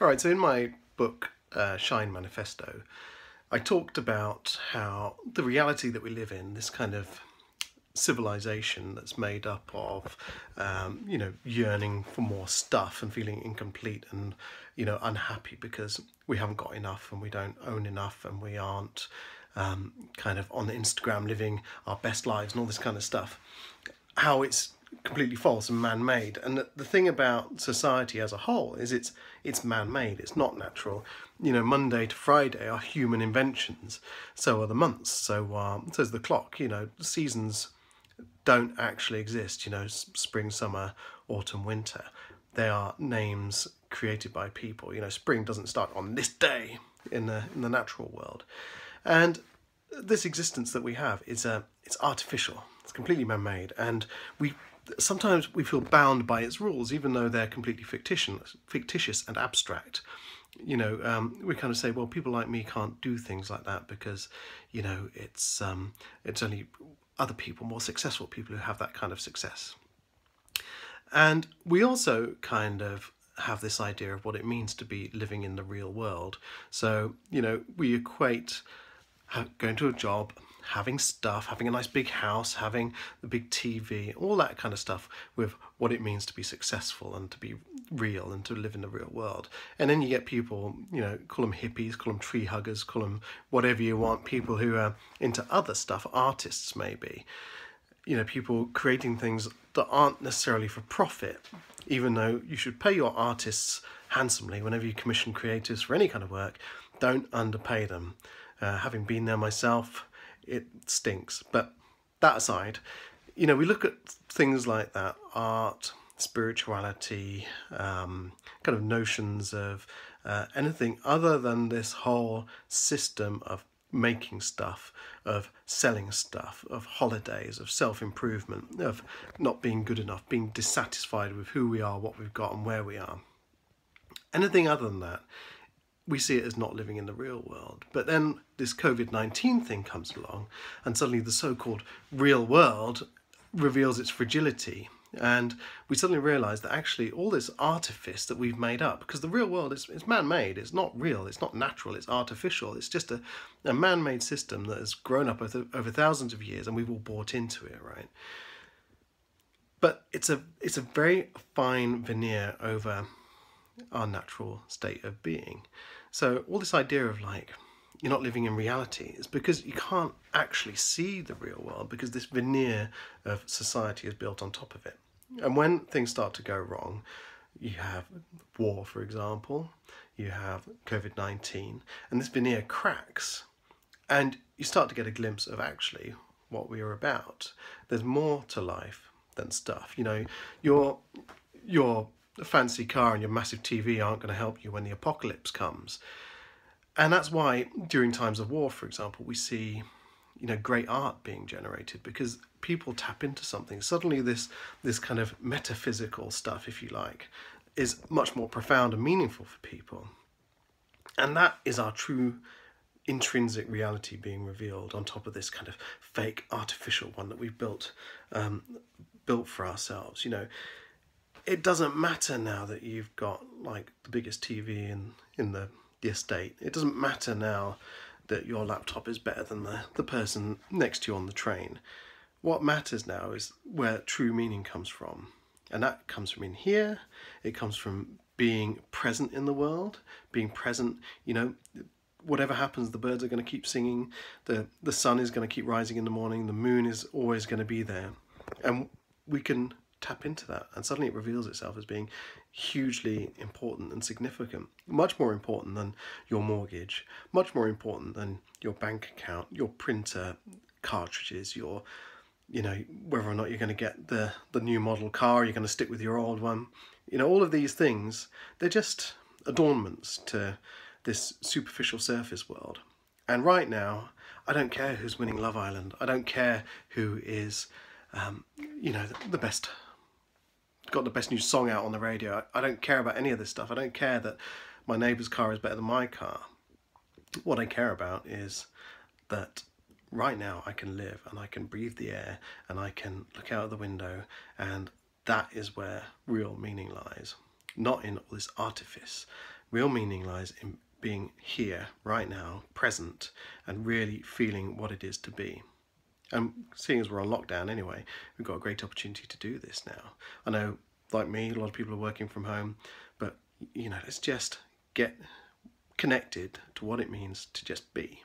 All right, so in my book, Shine Manifesto, I talked about how the reality that we live in, this kind of civilization that's made up of, yearning for more stuff and feeling incomplete and, unhappy because we haven't got enough and we don't own enough and we aren't kind of on Instagram living our best lives and all this kind of stuff, how it's completely false and man-made. And the thing about society as a whole is it's man-made, it's not natural. Monday to Friday are human inventions, so are the months, so is the clock. The seasons don't actually exist, spring, summer, autumn, winter. They are names created by people. Spring doesn't start on this day in the natural world. And this existence that we have is it's artificial. It's completely man-made, and sometimes we feel bound by its rules, even though they're completely fictitious and abstract. We kind of say, well, people like me can't do things like that because, it's only other people, more successful people, who have that kind of success. And we also kind of have this idea of what it means to be living in the real world. So, we equate going to a job, having stuff, having a nice big house, having the big TV, all that kind of stuff with what it means to be successful and to be real and to live in the real world. And then you get people, call them hippies, call them tree huggers, call them whatever you want, people who are into other stuff, artists maybe, people creating things that aren't necessarily for profit, even though you should pay your artists handsomely whenever you commission creatives for any kind of work. Don't underpay them. Having been there myself, it stinks. But that aside, we look at things like that, art, spirituality, kind of notions of anything other than this whole system of making stuff, of selling stuff, of holidays, of self-improvement, of not being good enough, being dissatisfied with who we are, what we've got and where we are. Anything other than that, we see it as not living in the real world. But then this COVID-19 thing comes along, and suddenly the so-called real world reveals its fragility. And we suddenly realise that actually all this artifice that we've made up, because the real world is man-made, it's not real, it's not natural, it's artificial, it's just a man-made system that has grown up over thousands of years, and we've all bought into it, right? But it's a very fine veneer over our natural state of being. So all this idea of you're not living in reality is because you can't actually see the real world, because this veneer of society is built on top of it. And when things start to go wrong, you have war, for example, you have COVID-19, and this veneer cracks, and you start to get a glimpse of actually what we are about. There's more to life than stuff. Your fancy car and your massive TV aren't going to help you when the apocalypse comes. And that's why during times of war, for example, we see great art being generated, because people tap into something. Suddenly this kind of metaphysical stuff, if you like, is much more profound and meaningful for people. And that is our true intrinsic reality being revealed on top of this kind of fake artificial one that we've built for ourselves. It doesn't matter now that you've got the biggest TV in the estate. It doesn't matter now that your laptop is better than the person next to you on the train. What matters now is where true meaning comes from. And that comes from in here. It comes from being present in the world, being present, whatever happens, the birds are going to keep singing, the sun is going to keep rising in the morning, the moon is always going to be there. And we can tap into that, and suddenly it reveals itself as being hugely important and significant, much more important than your mortgage, much more important than your bank account, your printer cartridges, your whether or not you're going to get the new model car, you're going to stick with your old one. All of these things, they're just adornments to this superficial surface world. And right now, I don't care who's winning Love Island, I don't care who is the best, got the best new song out on the radio. I don't care about any of this stuff. I don't care that my neighbour's car is better than my car. What I care about is that right now I can live and I can breathe the air and I can look out of the window, and that is where real meaning lies. Not in all this artifice, Real meaning lies in being here, right now, present, and really feeling what it is to be. And seeing as we're on lockdown anyway, we've got a great opportunity to do this now. I know, like me, a lot of people are working from home, but let's just get connected to what it means to just be.